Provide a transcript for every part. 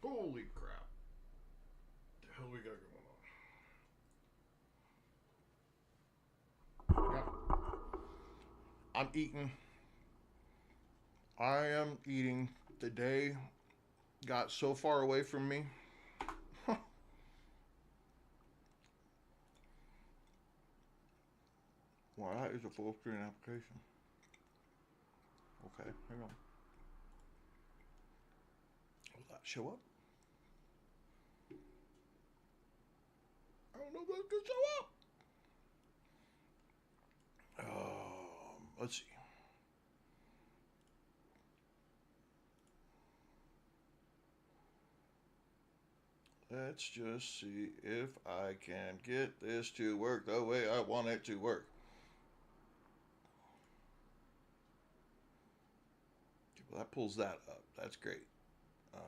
Holy crap. The hell we got going on? Yeah. I'm eating. I am eating. The day got so far away from me. Well, that is a full screen application. Okay, hang on. Will that show up? I don't know if that's gonna show up. Let's see. Let's just see if I can get this to work the way I want it to work. Well, that pulls that up. That's great. Oh.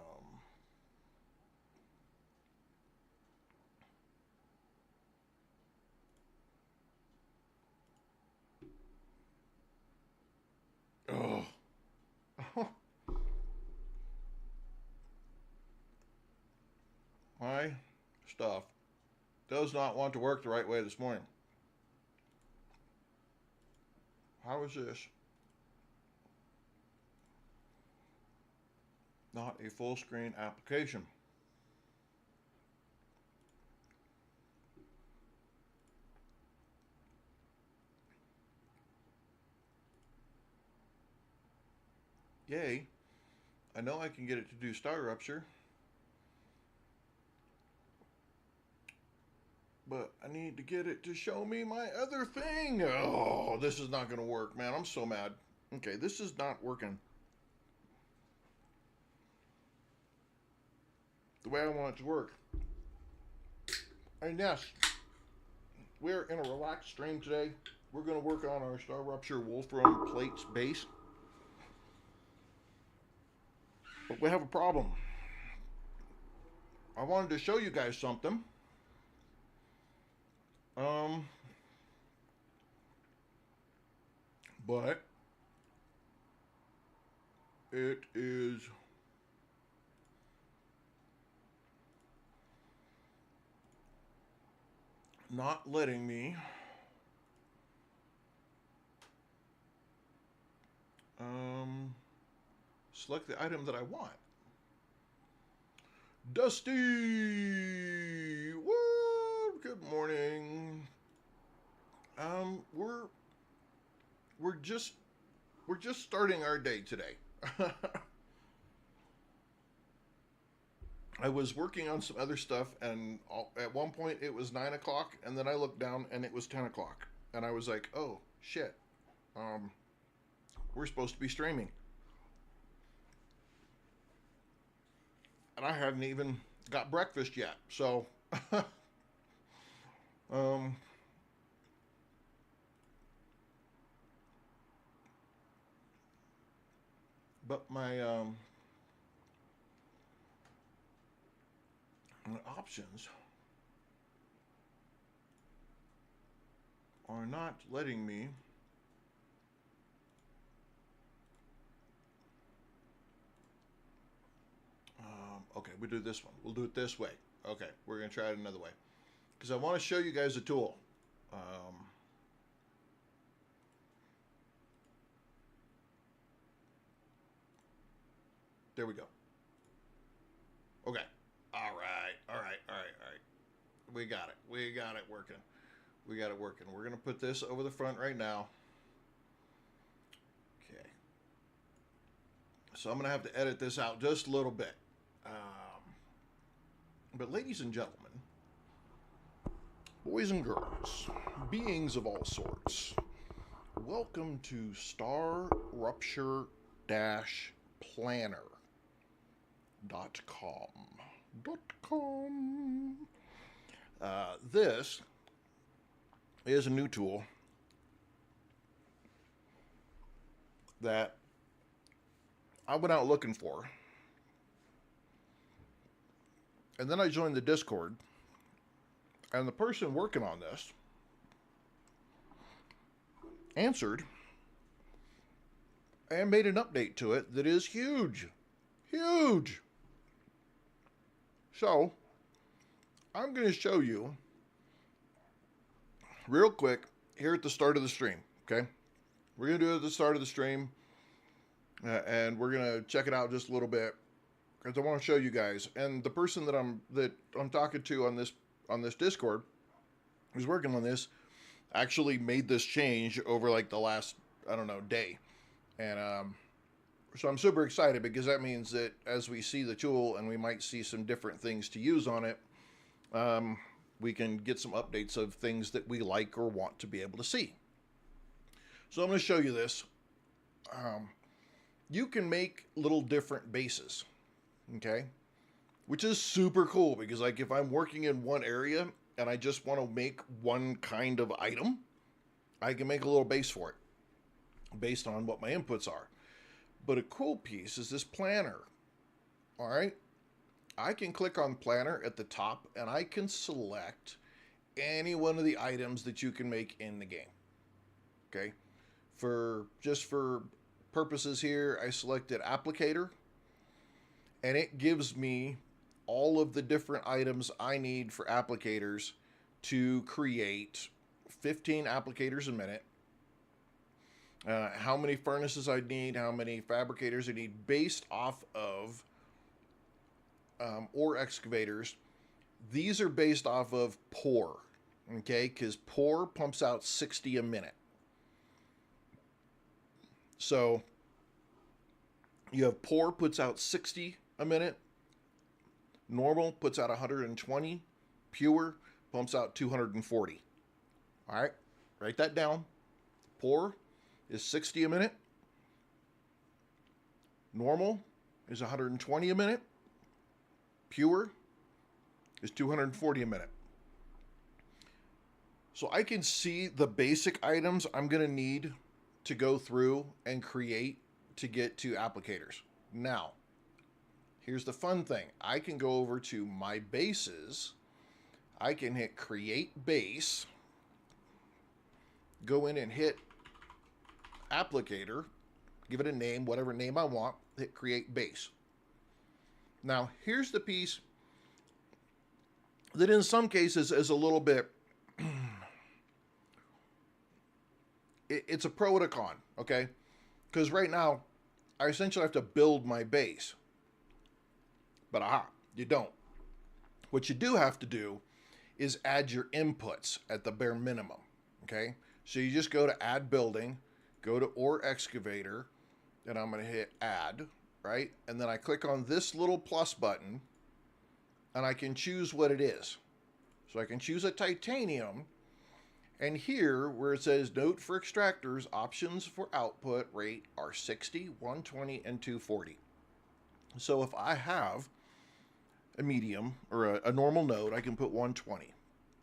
My stuff does not want to work the right way this morning. How is this not a full screen application? Yay. I know I can get it to do StarRupture, but I need to get it to show me my other thing. Oh, this is not going to work, man. I'm so mad. Okay, this is not working the way I want it to work. And yes, we're in a relaxed stream today. We're going to work on our StarRupture Wolfram Plates base. But we have a problem. I wanted to show you guys something. But it is not letting me select the item that I want. Dusty! Woo! Good morning. We're just starting our day today. I was working on some other stuff, and at one point it was 9 o'clock, and then I looked down and it was 10 o'clock, and I was like, "Oh shit, we're supposed to be streaming," and I hadn't even got breakfast yet. So, but my options are not letting me okay, we do this one. We'll do it this way. Okay, we're going to try it another way. Because I want to show you guys a tool. There we go. Okay. All right. We got it. We got it working. We got it working. We're going to put this over the front right now. Okay. So I'm going to have to edit this out just a little bit. But ladies and gentlemen, boys and girls, beings of all sorts, welcome to StarRupture-Planner.com. This is a new tool that I went out looking for. And then I joined the Discord, and the person working on this answered and made an update to it that is huge. Huge. So I'm going to show you real quick here at the start of the stream. Okay, we're going to do it at the start of the stream, and we're going to check it out just a little bit because I want to show you guys. And the person that I'm talking to on this Discord, who's working on this, actually made this change over like the last, I don't know, day. And so I'm super excited because that means that as we see the tool and we might see some different things to use on it, we can get some updates of things that we like or want to be able to see. So I'm going to show you this. You can make little different bases, okay? Which is super cool because like if I'm working in one area and I just want to make one kind of item, I can make a little base for it based on what my inputs are. But a cool piece is this planner. All right. I can click on planner at the top and I can select any one of the items that you can make in the game. Okay. For purposes here, I selected applicator and it gives me all of the different items I need for applicators to create 15 applicators a minute. How many furnaces I need, how many fabricators I need based off of ore excavators. These are based off of pour, okay? Because pour pumps out 60 a minute. So you have pour puts out 60 a minute. Normal puts out 120. Pure pumps out 240. All right, write that down. Pour is 60 a minute. Normal is 120 a minute. Pure is 240 a minute. So I can see the basic items I'm going to need to go through and create to get to applicators. Now, here's the fun thing. I can go over to my bases. I can hit create base. Go in and hit applicator. Give it a name, whatever name I want. Hit create base. Now, here's the piece that in some cases is a little bit, it's a pro and a con, okay? Because right now, I essentially have to build my base. But you don't. What you do have to do is add your inputs at the bare minimum, okay? So you just go to add building, go to ore excavator, and I'm going to hit add, right? And then I click on this little plus button, and I can choose what it is. So I can choose a titanium, and here where it says note for extractors, options for output rate are 60, 120, and 240. So if I have a medium or a normal node, I can put 120.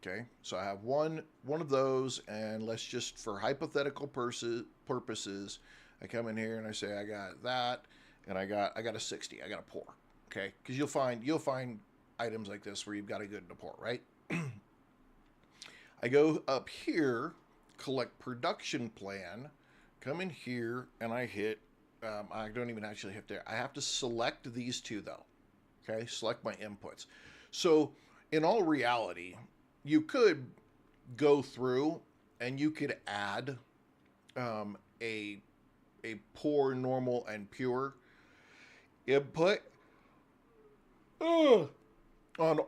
Okay, so I have one of those, and let's just, for hypothetical purposes, I come in here and I say I got that, and I got a 60. I got a pour. Okay, because you'll find items like this where you've got a good and a pour, right? I go up here, collect production plan, come in here, and I hit. I don't even actually hit there. I have to select these two though. Okay, select my inputs. So in all reality, you could go through and you could add a pour, normal, and pure input on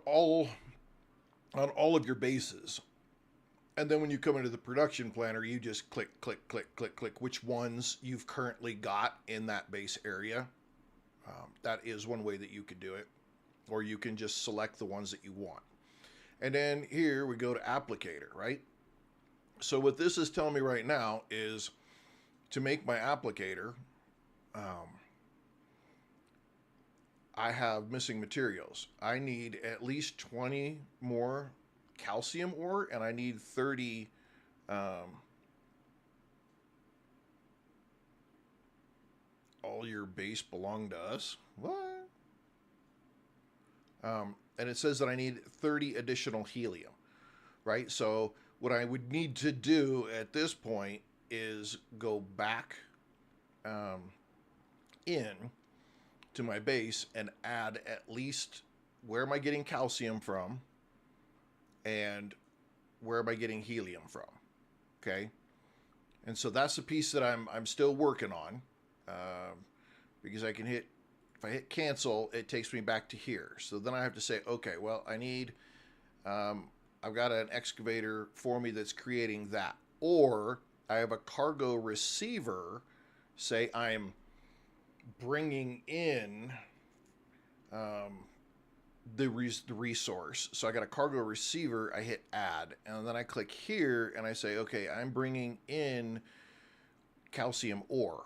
all of your bases. And then when you come into the production planner, you just click which ones you've currently got in that base area. That is one way that you could do it. Or you can just select the ones that you want. And then here we go to applicator, right? So what this is telling me right now is to make my applicator, I have missing materials. I need at least 20 more calcium ore, and I need 30 all your base belong to us. What? And it says that I need 30 additional helium, right? So what I would need to do at this point is go back in to my base and add at least where am I getting calcium from, and where am I getting helium from? Okay, and so that's the piece that I'm still working on, because I can hit, if I hit cancel, it takes me back to here. So then I have to say, okay, well, I need, I've got an excavator for me that's creating that, or I have a cargo receiver. Say I'm bringing in the resource. So I got a cargo receiver, I hit add, and then I click here and I say, okay, I'm bringing in calcium ore.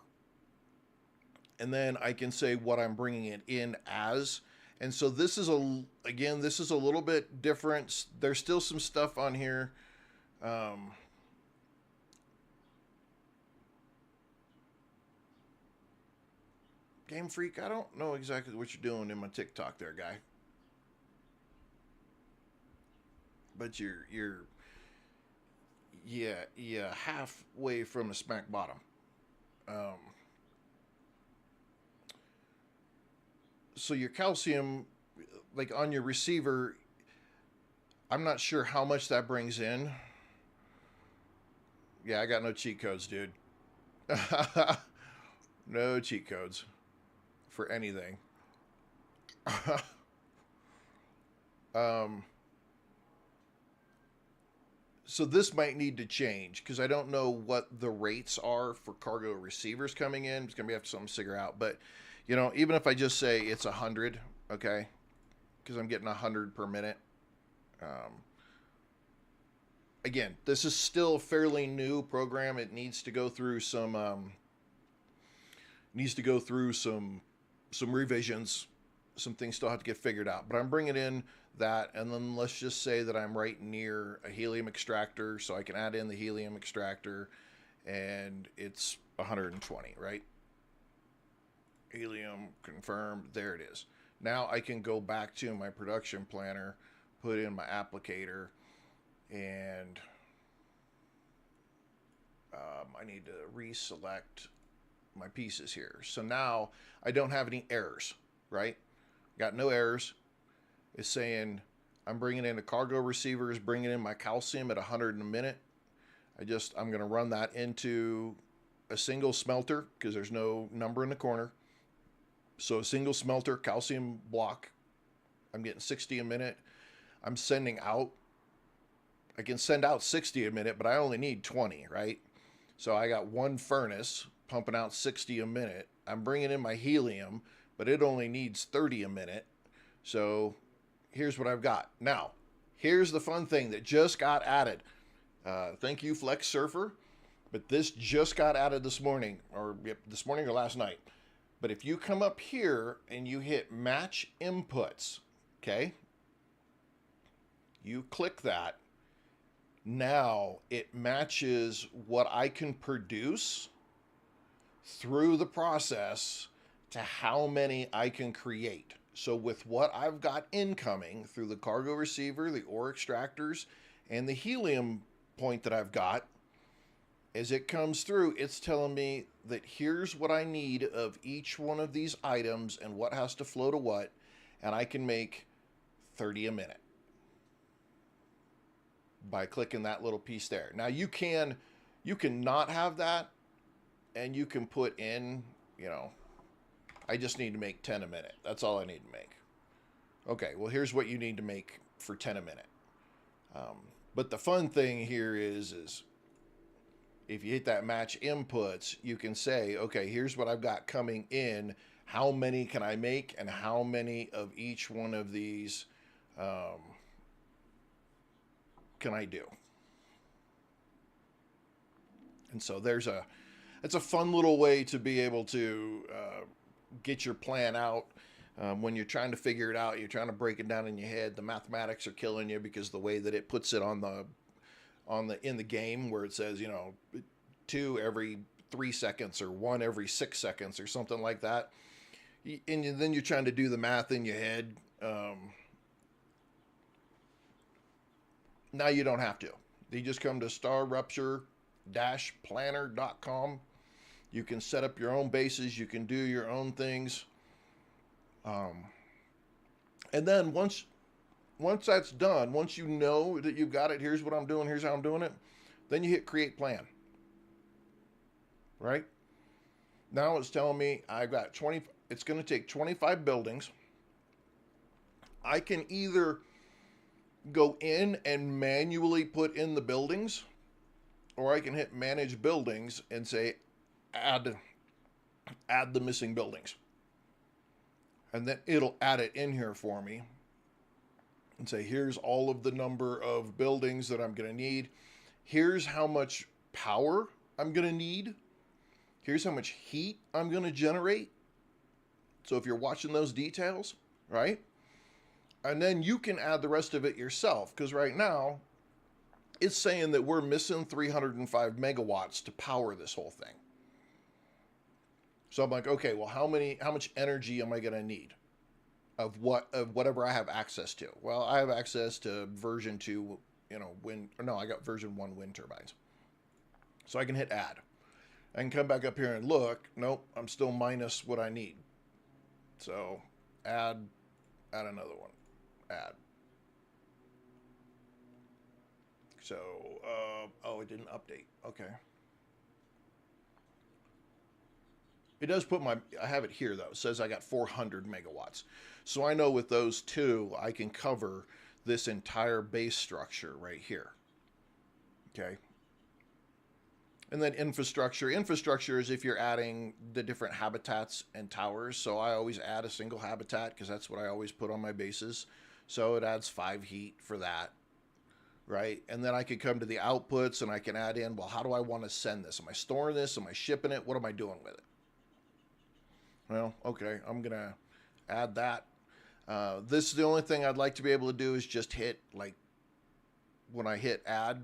And then I can say what I'm bringing it in as. And so this is again, this is a little bit different. There's still some stuff on here. Game Freak, I don't know exactly what you're doing in my TikTok there, guy. But you're yeah, halfway from the smack bottom. Um, so your calcium, like on your receiver, I'm not sure how much that brings in. Yeah, I got no cheat codes, dude. No cheat codes for anything. um, so this might need to change because I don't know what the rates are for cargo receivers coming in. It's gonna be have to something to figure out. But you know, even if I just say it's 100, okay, because I'm getting 100 per minute. Um, Again, this is still a fairly new program. It needs to go through some some revisions. Some things still have to get figured out. But I'm bringing in that, and then let's just say that I'm right near a helium extractor, so I can add in the helium extractor, and it's 120, right? Helium confirmed. There it is. Now I can go back to my production planner, put in my applicator, and I need to reselect my pieces here. So now I don't have any errors, right? Got no errors. It's saying I'm bringing in a cargo receiver, is bringing in my calcium at 100 in a minute. I'm going to run that into a single smelter because there's no number in the corner. So a single smelter calcium block. I'm getting 60 a minute. I'm sending out, I can send out 60 a minute, but I only need 20, right? So I got one furnace pumping out 60 a minute. I'm bringing in my helium, but it only needs 30 a minute. So here's what I've got. Now, here's the fun thing that just got added. Thank you, Flex Surfer. But this just got added this morning, or this morning or last night. But if you come up here and you hit match inputs, okay? You click that. Now it matches what I can produce through the process to how many I can create. So with what I've got incoming through the cargo receiver, the ore extractors, and the helium point that I've got, as it comes through, it's telling me that here's what I need of each one of these items and what has to flow to what, and I can make 30 a minute by clicking that little piece there. Now you can not have that, and you can put in, you know, I just need to make 10 a minute. That's all I need to make. Okay, well, here's what you need to make for 10 a minute. But the fun thing here is if you hit that match inputs, you can say, okay, here's what I've got coming in. How many can I make, and how many of each one of these can I do? And so it's a fun little way to be able to get your plan out. When you're trying to figure it out, you're trying to break it down in your head. The mathematics are killing you because the way that it puts it in the game, where it says, you know, 2 every 3 seconds or 1 every 6 seconds or something like that. And then you're trying to do the math in your head. Now you don't have to. You just come to StarRupture-planner.com. You can set up your own bases. You can do your own things. And then once that's done, once you know that you've got it, here's what I'm doing, here's how I'm doing it, then you hit create plan. Right? Now it's telling me I've got 20, it's going to take 25 buildings. I can either go in and manually put in the buildings, or I can hit manage buildings and say add the missing buildings. And then it'll add it in here for me and say, here's all of the number of buildings that I'm going to need. Here's how much power I'm going to need. Here's how much heat I'm going to generate. So if you're watching those details, right? And then you can add the rest of it yourself, because right now it's saying that we're missing 305 megawatts to power this whole thing. So I'm like, okay, well, how much energy am I going to need of whatever I have access to? Well, I have access to version 2, I got version 1 wind turbines. So I can hit add. I can come back up here and look. Nope, I'm still minus what I need. So add another one. Add. So, it didn't update. Okay. It does put I have it here though. It says I got 400 megawatts. So I know with those two, I can cover this entire base structure right here. Okay. And then infrastructure. Infrastructure is if you're adding the different habitats and towers. So I always add a single habitat because that's what I always put on my bases. So it adds 5 heat for that. Right? And then I can come to the outputs and I can add in, well, how do I want to send this? Am I storing this? Am I shipping it? What am I doing with it? Well, okay, I'm going to add that. This is the only thing I'd like to be able to do is just hit, like, when I hit add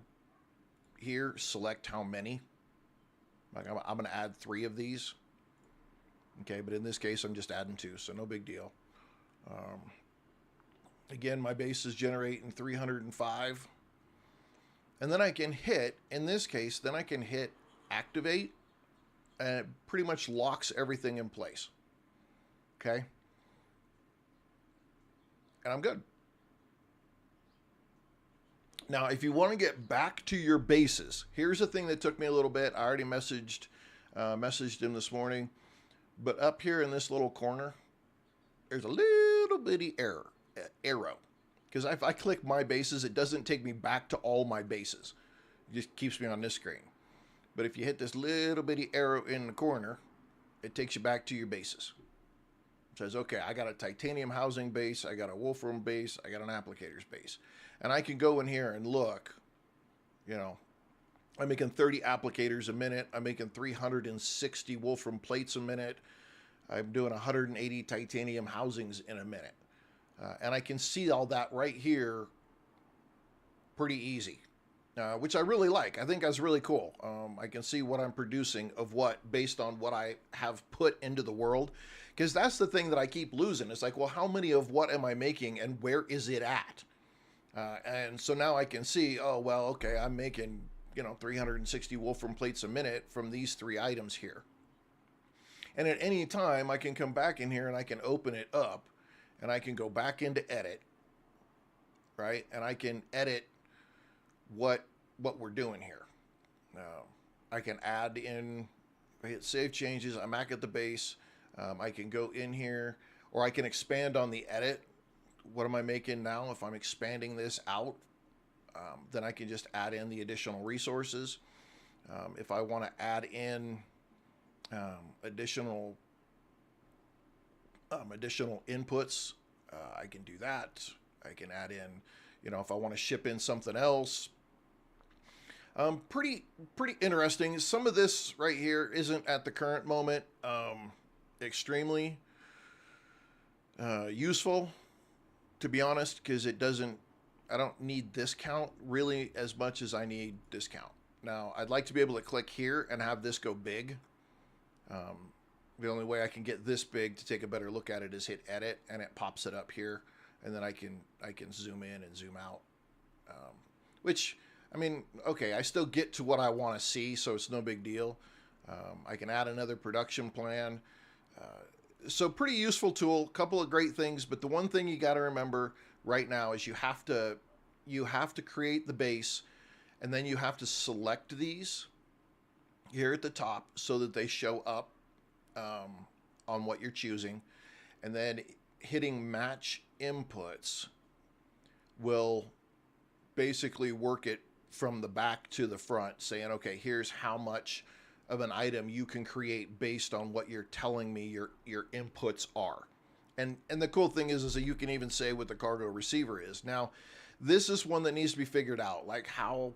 here, select how many. Like I'm going to add 3 of these. Okay, but in this case, I'm just adding 2, so no big deal. Again, my base is generating 305. And then I can hit, in this case, then I can hit activate, and it pretty much locks everything in place. Okay? And I'm good. Now, if you want to get back to your bases, here's the thing that took me a little bit. I already messaged him this morning. But up here in this little corner, there's a little bitty arrow. Because if I click my bases, it doesn't take me back to all my bases. It just keeps me on this screen. But if you hit this little bitty arrow in the corner, it takes you back to your bases. It says, okay, I got a titanium housing base, I got a Wolfram base, I got an applicator's base. And I can go in here and look, I'm making 30 applicators a minute. I'm making 360 Wolfram plates a minute. I'm doing 180 titanium housings in a minute. And I can see all that right here pretty easy, which I really like. I think that's really cool. I can see what I'm producing of what based on what I have put into the world. Because that's the thing that I keep losing. It's like, well, how many of what am I making and where is it at? And so now I can see, oh, well, okay, I'm making, 360 Wolfram plates a minute from these 3 items here. And at any time, I can come back in here and I can open it up. And I can go back into edit, right? And I can edit what we're doing here. I can add in, I hit save changes, I'm back at the base. I can go in here, or I can expand on the edit. What am I making now? If I'm expanding this out, then I can just add in the additional resources. If I want to add in additional inputs, I can do that. I can add in, if I want to ship in something else. Pretty interesting. Some of this right here isn't at the current moment extremely useful, to be honest, because I don't need this count really as much as I need this count. Now, I'd like to be able to click here and have this go big. The only way I can get this big to take a better look at it is hit edit, and it pops it up here, and then I can zoom in and zoom out. Which, I mean, okay, I still get to what I want to see, so it's no big deal. I can add another production plan. So pretty useful tool, couple of great things, but the one thing you got to remember right now is you have to create the base, and then you have to select these here at the top so that they show up on what you're choosing, and then hitting match inputs will basically work it from the back to the front, saying, okay, here's how much of an item you can create based on what you're telling me your inputs are. And the cool thing is that you can even say what the cargo receiver is. Now, this is one that needs to be figured out. Like how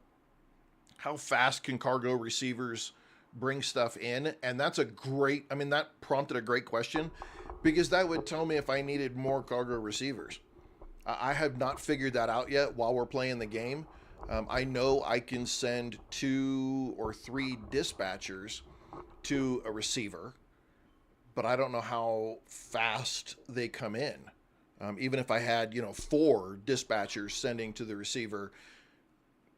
fast can cargo receivers bring stuff in? And that's a great, I mean, that prompted a great question, because that would tell me if I needed more cargo receivers. I have not figured that out yet while we're playing the game. I know I can send 2 or 3 dispatchers to a receiver, but I don't know how fast they come in. Even if I had, 4 dispatchers sending to the receiver,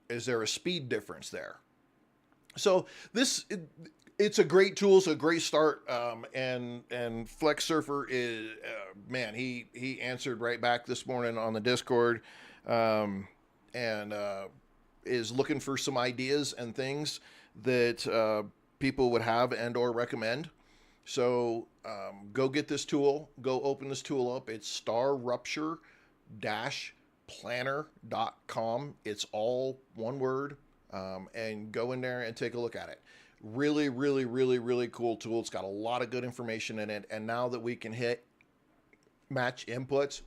is there a speed difference there? So it's a great tool. It's a great start. And Flex Surfer is, man, he answered right back this morning on the Discord, and is looking for some ideas and things that people would have and or recommend. So go get this tool. Go open this tool up. It's StarRupture-planner.com. It's all one word. And go in there and take a look at it. Really, really, really, really cool tool. It's got a lot of good information in it. And now that we can hit match inputs,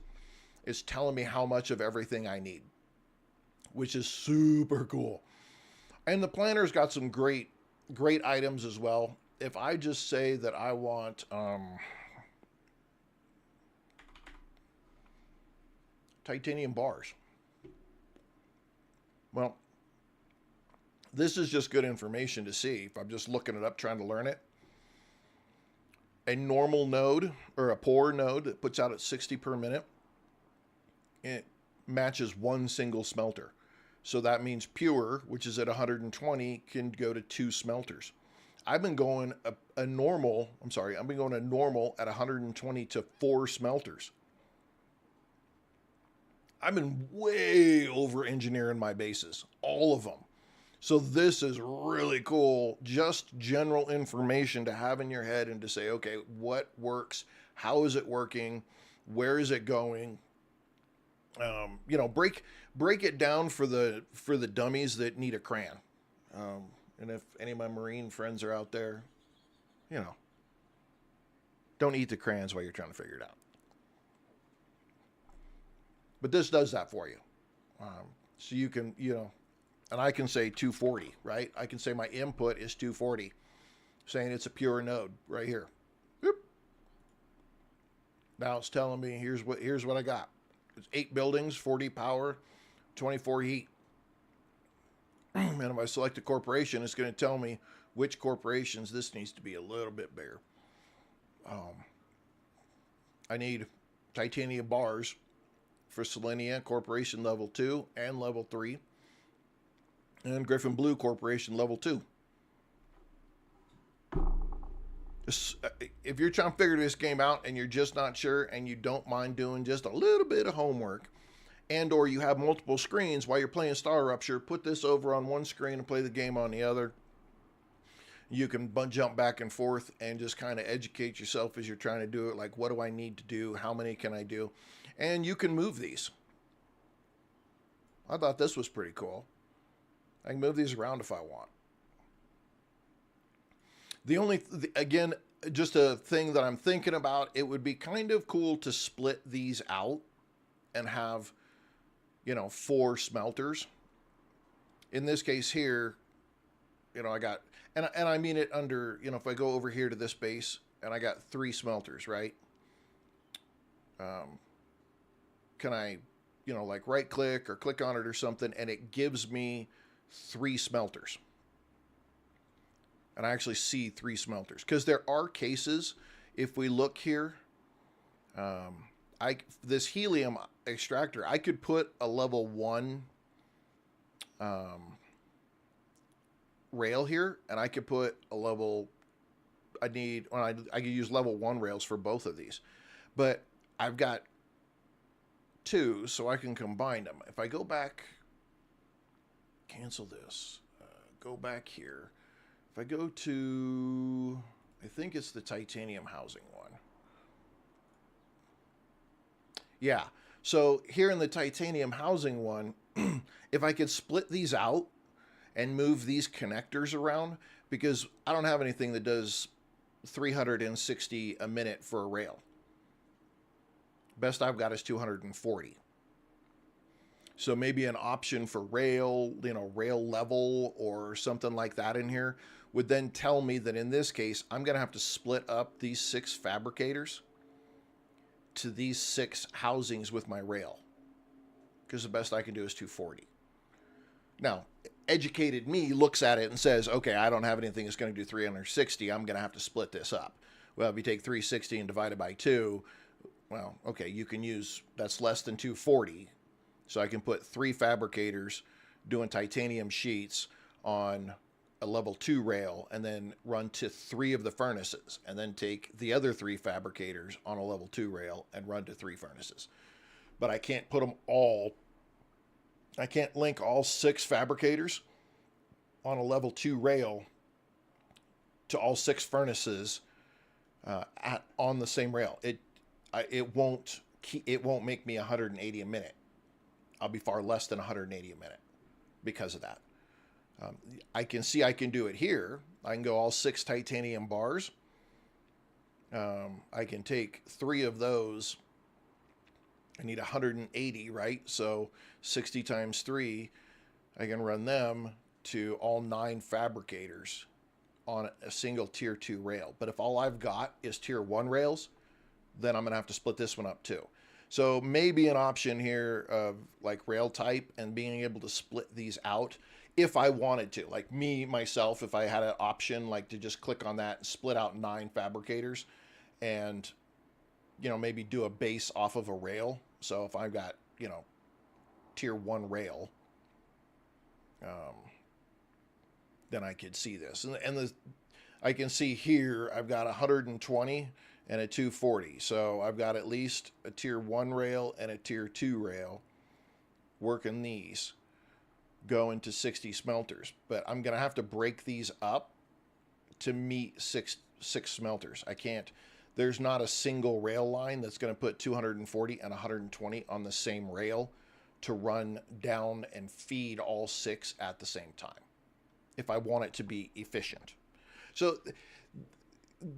it's telling me how much of everything I need, which is super cool. And the planner's got some great items as well. If I just say that I want titanium bars, well, this is just good information to see. If I'm just looking it up, trying to learn it. A normal node or a poor node that puts out at 60 per minute, it matches one single smelter. So that means pure, which is at 120, can go to 2 smelters. I've been going a normal at 120 to 4 smelters. I've been way over engineering my bases, all of them. So this is really cool, just general information to have in your head and to say, okay, what works? How is it working? Where is it going? Break it down for the dummies that need a crayon. And if any of my Marine friends are out there, don't eat the crayons while you're trying to figure it out. But this does that for you. So you can, and I can say 240, right? I can say my input is 240, saying it's a pure node right here. Boop. Now it's telling me here's what I got. It's 8 buildings, 40 power, 24 heat. And if I select a corporation, it's going to tell me which corporations this needs to be a little bit bigger. I need titanium bars for Selenia Corporation level 2 and level 3. And Griffin Blue Corporation level 2. If you're trying to figure this game out and you're just not sure and you don't mind doing just a little bit of homework, and or you have multiple screens while you're playing StarRupture, put this over on one screen and play the game on the other. You can jump back and forth and just kind of educate yourself as you're trying to do it. Like, what do I need to do? How many can I do? And you can move these. I thought this was pretty cool. I can move these around if I want. Again, just a thing that I'm thinking about, it would be kind of cool to split these out and have, 4 smelters. In this case here, I got, and I mean it under, if I go over here to this base and I got 3 smelters, right? Can I, like right click or click on it or something, and it gives me 3 smelters. And I actually see 3 smelters, because there are cases, if we look here, this helium extractor, I could put a level 1 rail here, and I could put a level well, I could use level 1 rails for both of these, but I've got 2, so I can combine them. If I go back, cancel this, go back here. If I go to, I think it's the titanium housing one. Yeah. So here in the titanium housing one, if I could split these out and move these connectors around, because I don't have anything that does 360 a minute for a rail. Best I've got is 240. So maybe an option for rail, rail level or something like that in here would then tell me that in this case, I'm going to have to split up these 6 fabricators to these 6 housings with my rail, because the best I can do is 240. Now, educated me looks at it and says, okay, I don't have anything that's going to do 360. I'm going to have to split this up. Well, if you take 360 and divide it by 2, well, okay, you can use, that's less than 240. So I can put 3 fabricators doing titanium sheets on a level 2 rail and then run to 3 of the furnaces, and then take the other 3 fabricators on a level 2 rail and run to 3 furnaces. But I can't put them all, I can't link all 6 fabricators on a level 2 rail to all 6 furnaces on the same rail. It won't make me 180 a minute. I'll be far less than 180 a minute because of that. I can see I can do it here. I can go all 6 titanium bars. I can take 3 of those. I need 180, right? So 60 times 3, I can run them to all 9 fabricators on a single tier 2 rail. But if all I've got is tier 1 rails, then I'm going to have to split this one up too. So maybe an option here of like rail type and being able to split these out if I wanted to. Like myself, if I had an option like to just click on that and split out 9 fabricators and, maybe do a base off of a rail. So if I've got, tier 1 rail, then I could see this. And I can see here I've got 120 and a 240. So I've got at least a tier 1 rail and a tier 2 rail working these, going to 60 smelters. But I'm going to have to break these up to meet six smelters. I can't, there's not a single rail line that's going to put 240 and 120 on the same rail to run down and feed all 6 at the same time if I want it to be efficient. So,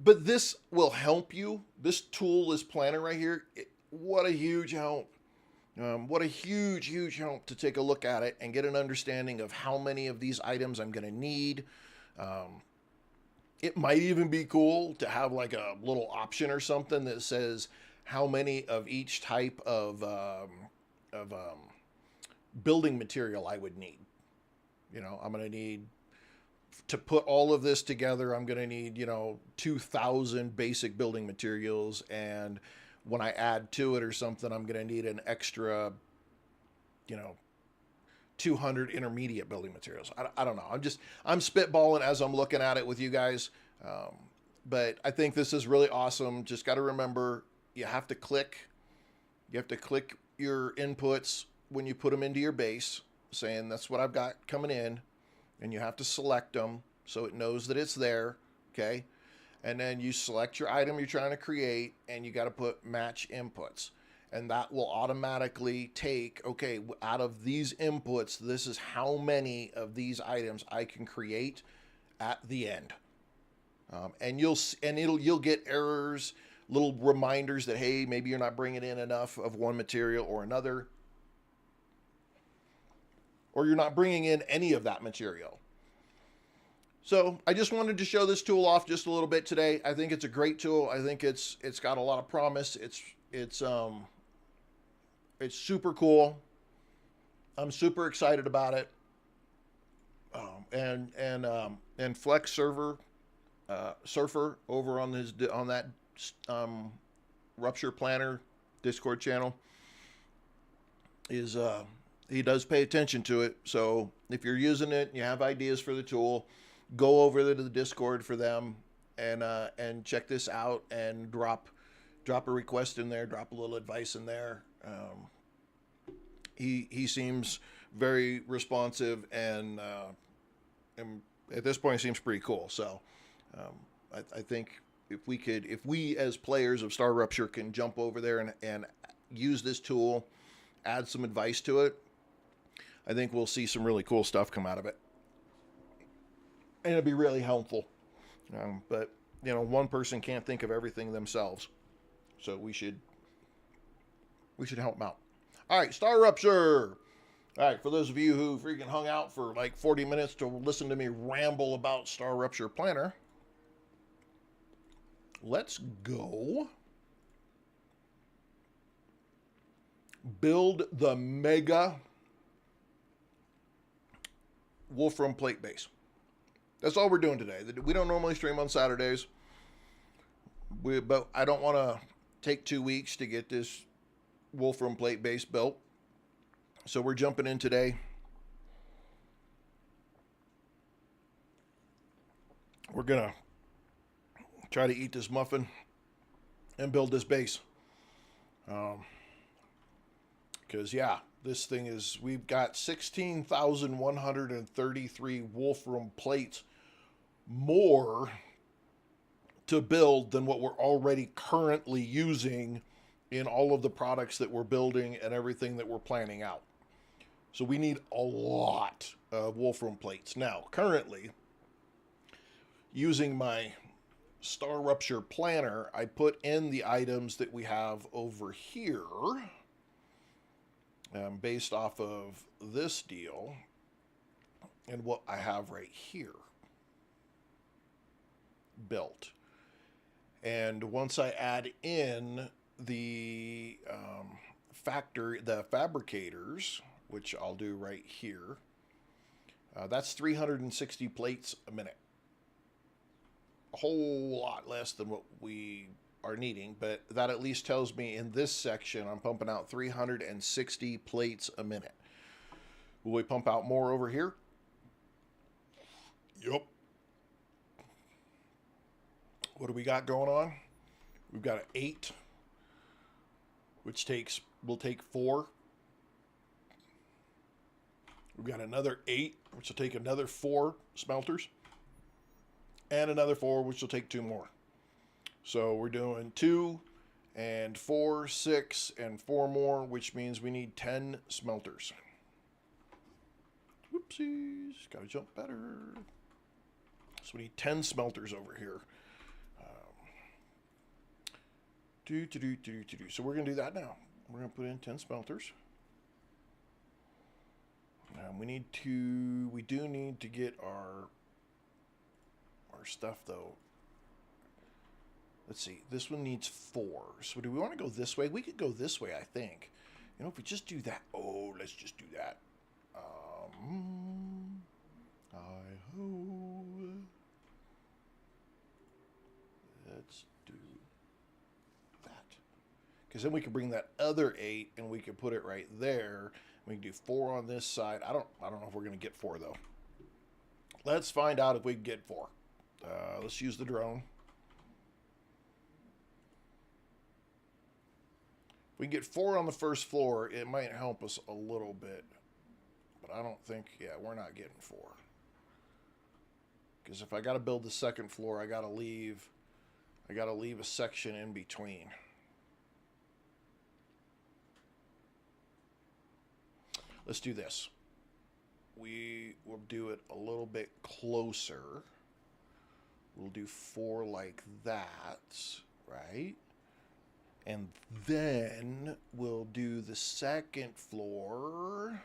but this will help you. This tool, this planner right here, what a huge help. What a huge, huge help to take a look at it and get an understanding of how many of these items I'm going to need. It might even be cool to have like a little option or something that says how many of each type of building material I would need. I'm going to need, to put all of this together, I'm going to need, 2,000 basic building materials. And when I add to it or something, I'm going to need an extra, 200 intermediate building materials. I don't know. I'm spitballing as I'm looking at it with you guys. But I think this is really awesome. Just got to remember, you have to click your inputs when you put them into your base, saying that's what I've got coming in. And you have to select them so it knows that it's there, okay? And then you select your item you're trying to create, and you got to put match inputs. And that will automatically take, okay, out of these inputs, this is how many of these items I can create at the end. And you'll get errors, little reminders that, hey, maybe you're not bringing in enough of one material or another, or you're not bringing in any of that material. So I just wanted to show this tool off just a little bit today. I think it's a great tool. I think it's got a lot of promise. It's super cool. I'm super excited about it. And Flex Surfer over on that Rupture Planner Discord channel is he does pay attention to it. So if you're using it and you have ideas for the tool, go over to the Discord for them and check this out and drop a request in there, drop a little advice in there. He seems very responsive and at this point, it seems pretty cool. So I think if we as players of StarRupture can jump over there and use this tool, add some advice to it, I think we'll see some really cool stuff come out of it. And it'll be really helpful. But, one person can't think of everything themselves. So we should help them out. All right, StarRupture. All right, for those of you who freaking hung out for like 40 minutes to listen to me ramble about StarRupture Planner, let's go build the mega Wolfram plate base. That's all we're doing today. We don't normally stream on Saturdays, but I don't want to take 2 weeks to get this Wolfram plate base built. So we're jumping in today. We're going to try to eat this muffin and build this base. Because, yeah, this thing is, we've got 16,133 Wolfram plates more to build than what we're already currently using in all of the products that we're building and everything that we're planning out. So we need a lot of Wolfram plates. Now, currently, using my StarRupture planner, I put in the items that we have over here based off of this deal and what I have right here built. And once I add in the fabricators, which I'll do right here, that's 360 plates a minute. A whole lot less than what we are needing, but that at least tells me in this section I'm pumping out 360 plates a minute. Will we pump out more over here? Yup. What do we got going on? We've got an 8, which will take 4. We've got another 8, which will take another 4 smelters. And another 4, which will take 2 more. So we're doing 2 and 4, 6, and 4 more, which means we need 10 smelters. Whoopsies, gotta jump better. So we need 10 smelters over here. So we're gonna do that now. We're gonna put in 10 smelters. We do need to get our stuff though. Let's see, this one needs 4. So do we want to go this way? We could go this way, I think. If we just do that. Oh, let's just do that. Let's do that. Because then we can bring that other 8 and we can put it right there. We can do 4 on this side. I don't know if we're going to get 4 though. Let's find out if we can get 4. Let's use the drone. If we get 4 on the first floor, it might help us a little bit. But I don't think, yeah, we're not getting 4. Because if I got to build the second floor, I got to leave a section in between. Let's do this. We will do it a little bit closer. We'll do 4 like that, right? And then we'll do the second floor.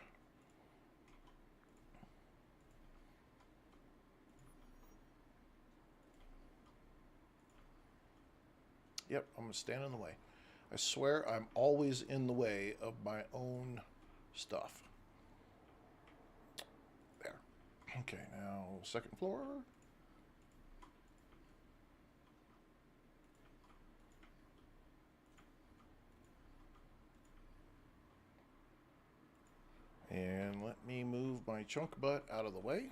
Yep, I'm going to stand in the way. I swear I'm always in the way of my own stuff. There. Okay, now second floor. And let me move my chunk butt out of the way.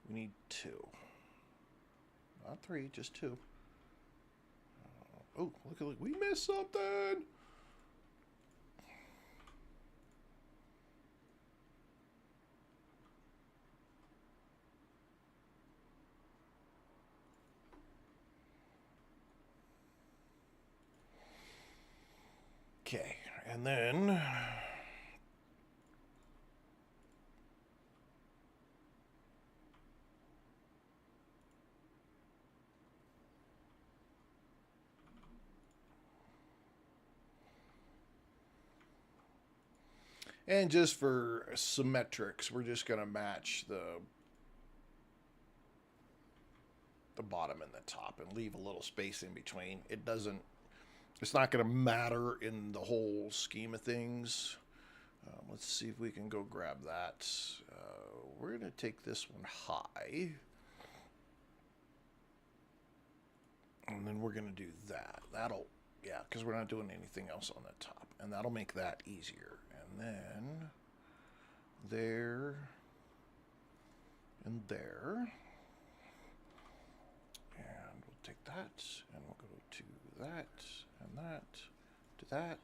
We need 2. Not 3, just 2. Oh, look, we missed something! Okay, and then... And just for symmetrics, we're just going to match the bottom and the top and leave a little space in between. It's not going to matter in the whole scheme of things. Let's see if we can go grab that. We're going to take this one high. And then we're going to do that. Yeah, because we're not doing anything else on the top. And that'll make that easier. And then there and there. And we'll take that and we'll go to that and that to that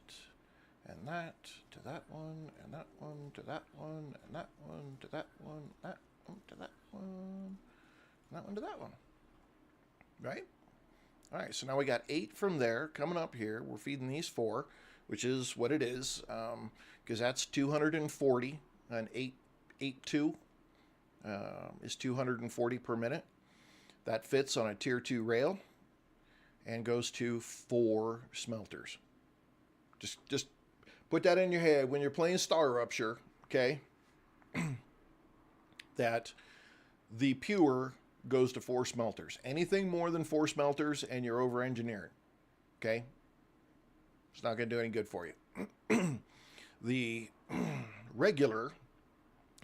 and that to that one and that one to that one and that one to that one, that one to that one, and that one to that one. Right? All right, so now we got 8 from there coming up here. We're feeding these 4, which is what it is, because that's 240, and 8.2 is 240 per minute. That fits on a tier 2 rail and goes to 4 smelters. Just put that in your head when you're playing StarRupture, okay? That the pure goes to 4 smelters. Anything more than 4 smelters and you're over engineering, okay? It's not going to do any good for you. The regular,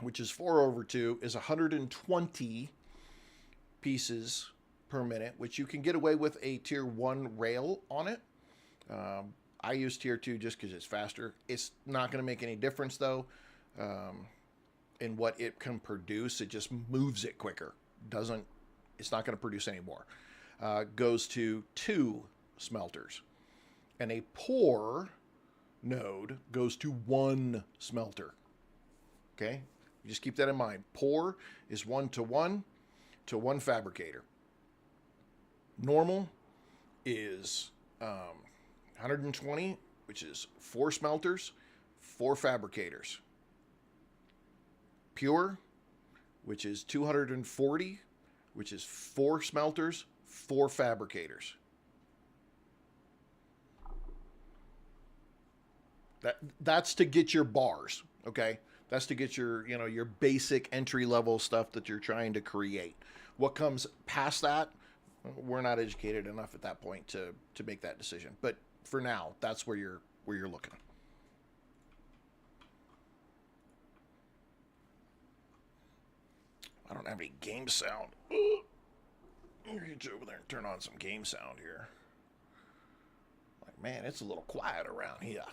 which is 4/2, is 120 pieces per minute, which you can get away with a tier 1 rail on it. I use tier 2 just because it's faster. It's not going to make any difference though in what it can produce. It just moves it quicker. It's not going to produce any more. Goes to 2 smelters. And a pour node goes to 1 smelter. Okay? Just keep that in mind. Pour is 1-to-1 to 1 fabricator. Normal is 120, which is 4 smelters, 4 fabricators. Pure, which is 240, which is 4 smelters, 4 fabricators. That's to get your bars, okay? That's to get your, your basic entry level stuff that you're trying to create. What comes past that, we're not educated enough at that point to make that decision. But for now, that's where you're looking. I don't have any game sound. I'm gonna get you over there and turn on some game sound here. Like, man, it's a little quiet around here.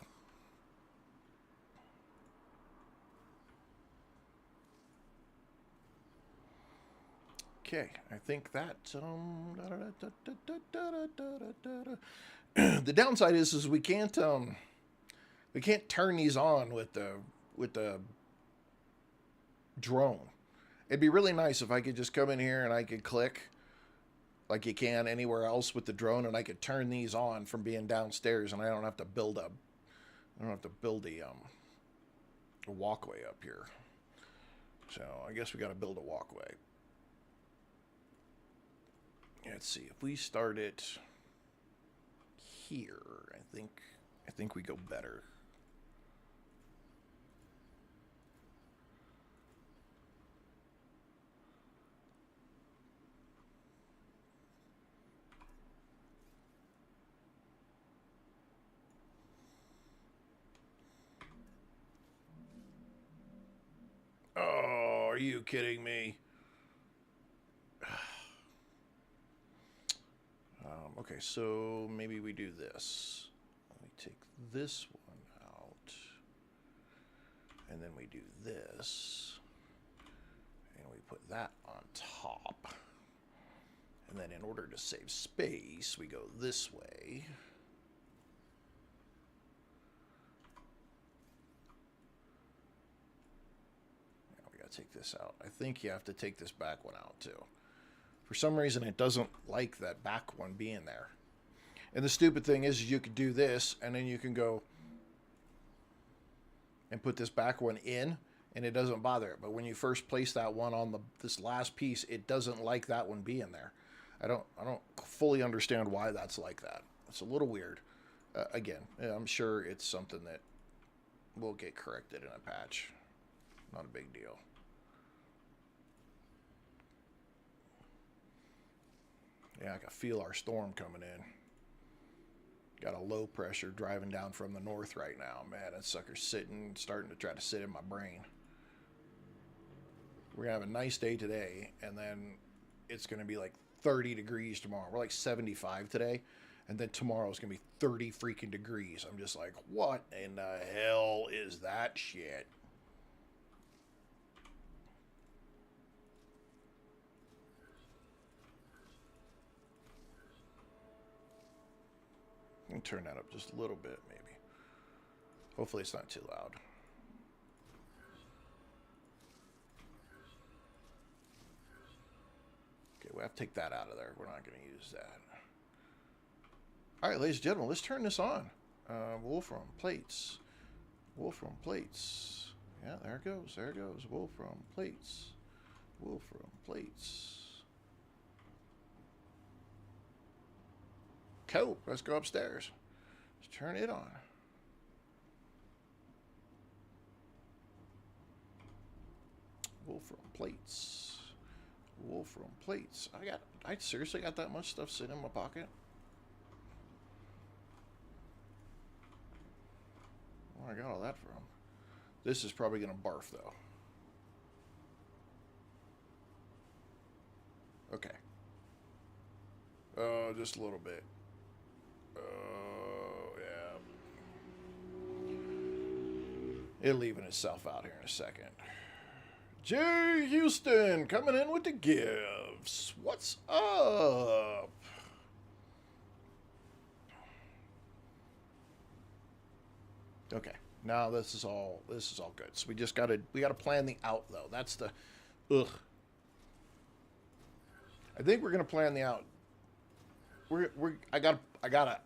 Okay, I think that the downside is we can't turn these on with the drone. It'd be really nice if I could just come in here and I could click like you can anywhere else with the drone, and I could turn these on from being downstairs, and I don't have to build a walkway up here. So I guess we got to build a walkway. Let's see, if we start it here, I think we go better. Oh, are you kidding me? Okay, so maybe we do this. Let me take this one out. And then we do this. And we put that on top. And then in order to save space, we go this way. Now we gotta take this out. I think you have to take this back one out too. For some reason, it doesn't like that back one being there. And the stupid thing is you could do this, and then you can go and put this back one in, and it doesn't bother it. But when you first place that one on this last piece, it doesn't like that one being there. I don't fully understand why that's like that. It's a little weird. Again, I'm sure it's something that will get corrected in a patch. Not a big deal. Yeah, I can feel our storm coming in. Got a low pressure driving down from the north right now. Man, that sucker's starting to try to sit in my brain. We're going to have a nice day today, and then it's going to be like 30 degrees tomorrow. We're like 75 today, and then tomorrow it's going to be 30 freaking degrees. I'm just like, what in the hell is that shit? Let me turn that up just a little bit, maybe. Hopefully it's not too loud. Okay, we have to take that out of there. We're not going to use that. All right, ladies and gentlemen, let's turn this on. Wolfram plates. Wolfram plates. Yeah, there it goes. There it goes. Wolfram plates. Wolfram plates. Cool. Let's go upstairs. Let's turn it on. Wolfram plates. Wolfram plates. I seriously got that much stuff sitting in my pocket? Where I got all that from? This is probably going to barf, though. Okay. Just a little bit. Yeah. It'll even itself out here in a second. Jay Houston coming in with the gifts. What's up? Okay. Now this is all good. So we gotta plan the out though. That's the ugh. I think we're gonna plan the out. I got an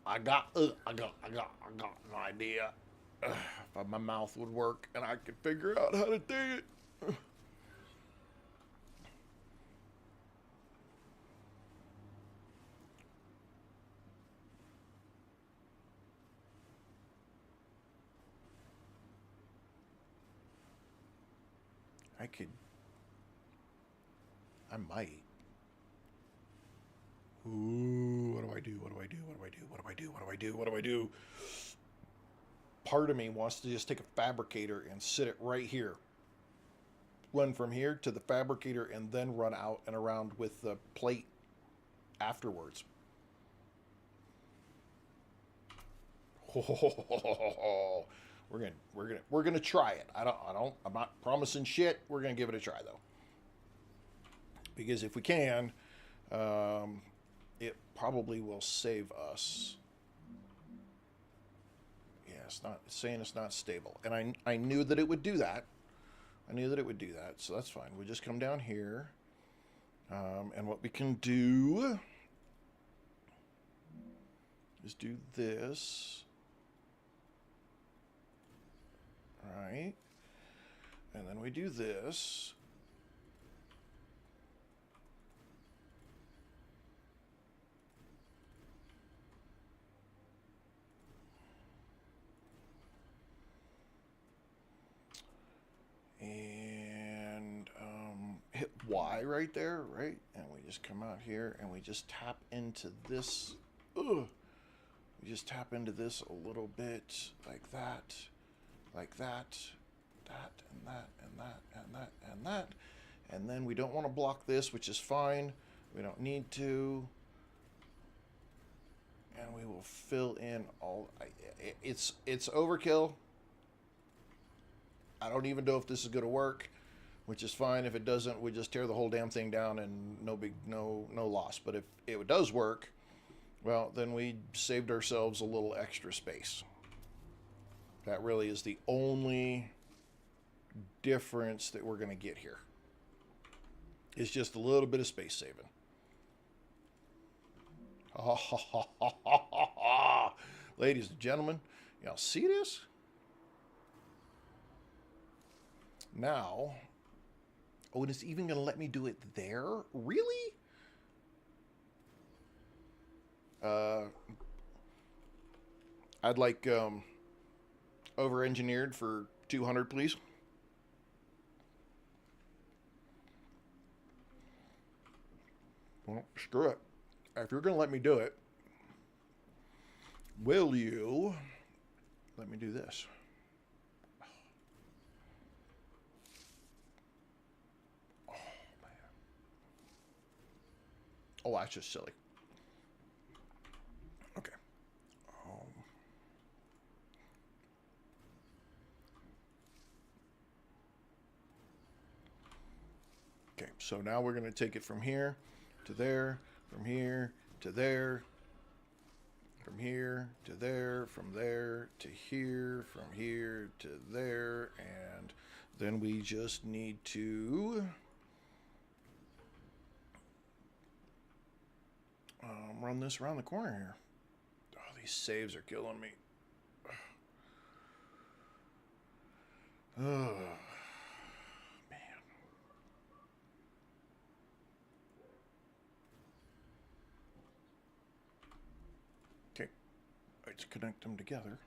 idea. If my mouth would work and I could figure out how to do it. I might. Ooh, what do I do? What do I do? What do I do? What do I do? What do I do? What do I do? Part of me wants to just take a fabricator and sit it right here. Run from here to the fabricator and then run out and around with the plate afterwards. We're gonna try it. I'm not promising shit. We're gonna give it a try though. Because if we can, it probably will save us. Yeah, it's saying it's not stable. And I knew that it would do that. So that's fine. We just come down here. And what we can do is do this. Right. And then we do this. And hit Y right there, right? And we just come out here and we just tap into this. We just tap into this a little bit like that. Like that, that, and that, and that, and that, and that. And then we don't want to block this, which is fine. We don't need to. And we will fill in all. It's overkill. I don't even know if this is going to work. which is fine. If it doesn't, we just tear the whole damn thing down and no loss. But if it does work, well, then we saved ourselves a little extra space. That really is the only difference that we're going to get here. It's just a little bit of space saving. Ladies and gentlemen, y'all see this? Now, oh, and it's even going to let me do it there? Really? I'd like over-engineered for 200, please. Well, screw it. If you're going to let me do it, will you let me do this? Oh, man. Oh, that's just silly. Okay. Okay, so now we're going to take it from here to there, from here to there, from here to there, from there to here, from here to there, and then we just need to run this around the corner here. Oh, these saves are killing me. Oh. To connect them together.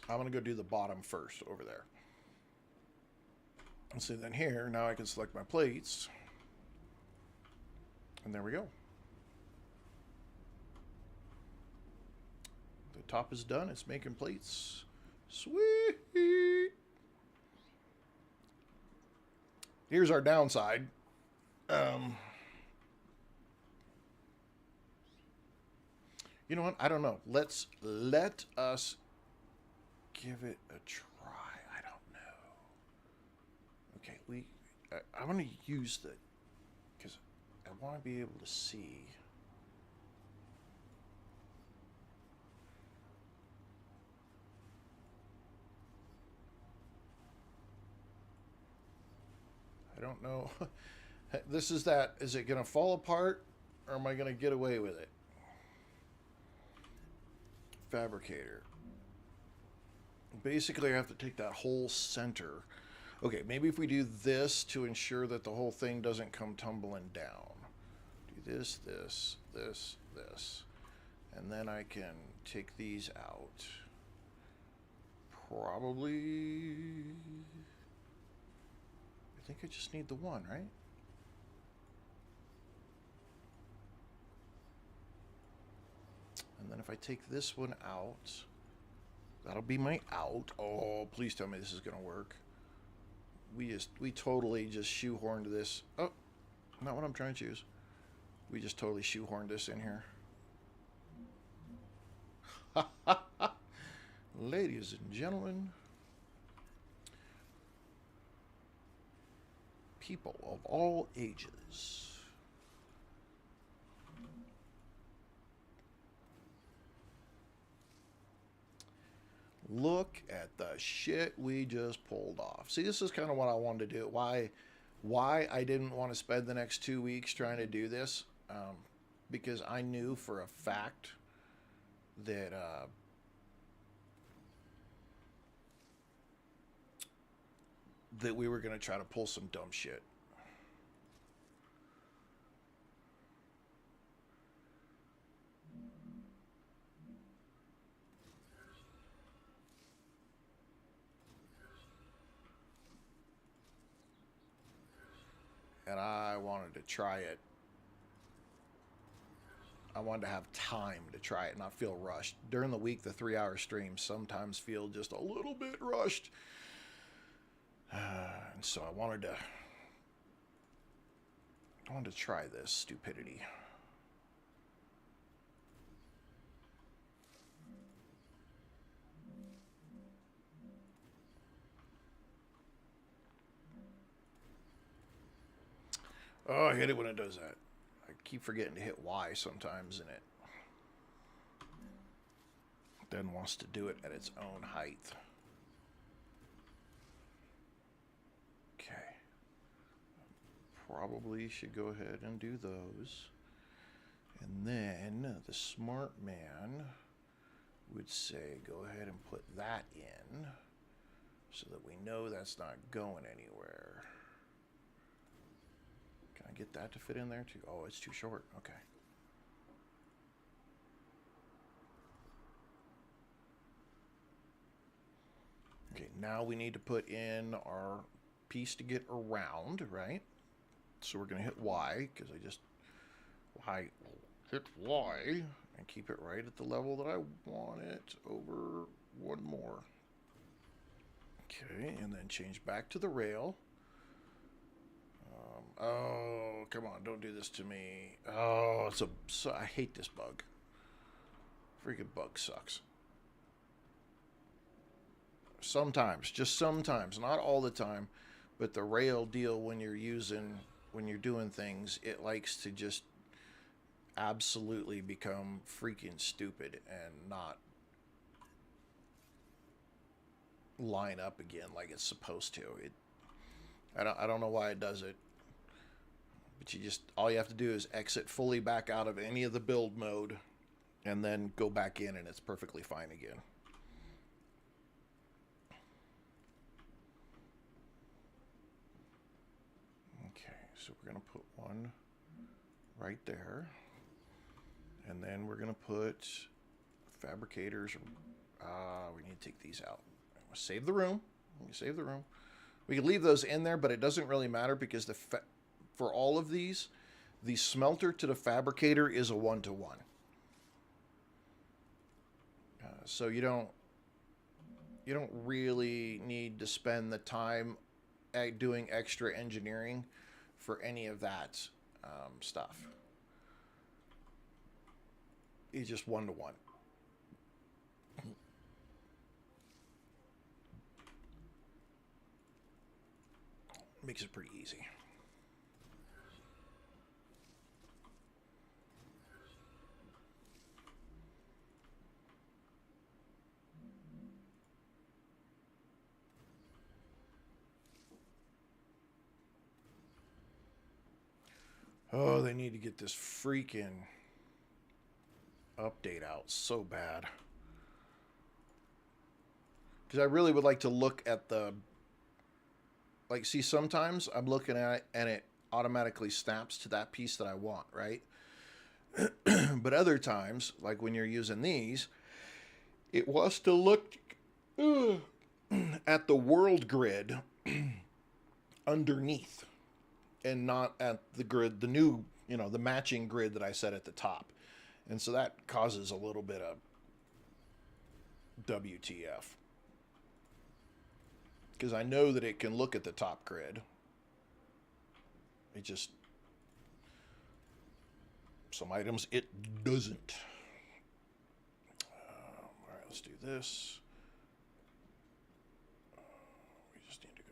I'm going to go do the bottom first over there. And so then here, now I can select my plates. And there we go. Top is done. It's making plates. Sweet. Here's our downside. You know what? I don't know. Let us give it a try. I don't know. Okay, I want to use the, because I want to be able to see. I don't know. This is that. Is it going to fall apart or am I going to get away with it? Fabricator. Basically, I have to take that whole center. Okay, maybe if we do this to ensure that the whole thing doesn't come tumbling down. Do this, this, this, this. And then I can take these out. Probably... I think I just need the one, right? And then if I take this one out, that'll be my out. Oh, please tell me this is going to work. We totally just shoehorned this. Oh, not what I'm trying to choose. We just totally shoehorned this in here. Ladies and gentlemen, people of all ages. Look at the shit we just pulled off. See, this is kind of what I wanted to do. Why I didn't want to spend the next 2 weeks trying to do this, because I knew for a fact that that we were going to try to pull some dumb shit. And I wanted to try it. I wanted to have time to try it, not feel rushed. During the week, the 3-hour streams sometimes feel just a little bit rushed. And so I wanted to try this stupidity. Oh, I hate it when it does that. I keep forgetting to hit Y sometimes, and it then wants to do it at its own height. Okay. Probably should go ahead and do those. And then the smart man would say, go ahead and put that in so that we know that's not going anywhere. Can I get that to fit in there too? Oh, it's too short. Okay. Okay, now we need to put in our piece to get around, right? So we're going to hit Y because hit Y and keep it right at the level that I want it over one more. Okay, and then change back to the rail. Oh, come on, don't do this to me. Oh, I hate this bug. Freaking bug sucks. Sometimes, just sometimes, not all the time, but the rail deal when you're doing things, it likes to just absolutely become freaking stupid and not line up again like it's supposed to. I don't know why it does it. But all you have to do is exit fully back out of any of the build mode and then go back in and it's perfectly fine again. Okay, so we're going to put one right there. And then we're going to put fabricators. We need to take these out. Save the room. Save the room. We can leave those in there, but it doesn't really matter because for all of these, the smelter to the fabricator is a 1-to-1. So you don't really need to spend the time doing extra engineering for any of that stuff. It's just 1-to-1. Makes it pretty easy. Oh, they need to get this freaking update out so bad. Because I really would like to look at see, sometimes I'm looking at it and it automatically snaps to that piece that I want, right? But other times, like when you're using these, it wants to look at the world grid underneath and not at the grid, the new, the matching grid that I set at the top. And so that causes a little bit of WTF. Because I know that it can look at the top grid. It just, some items it doesn't. All right, let's do this. We just need to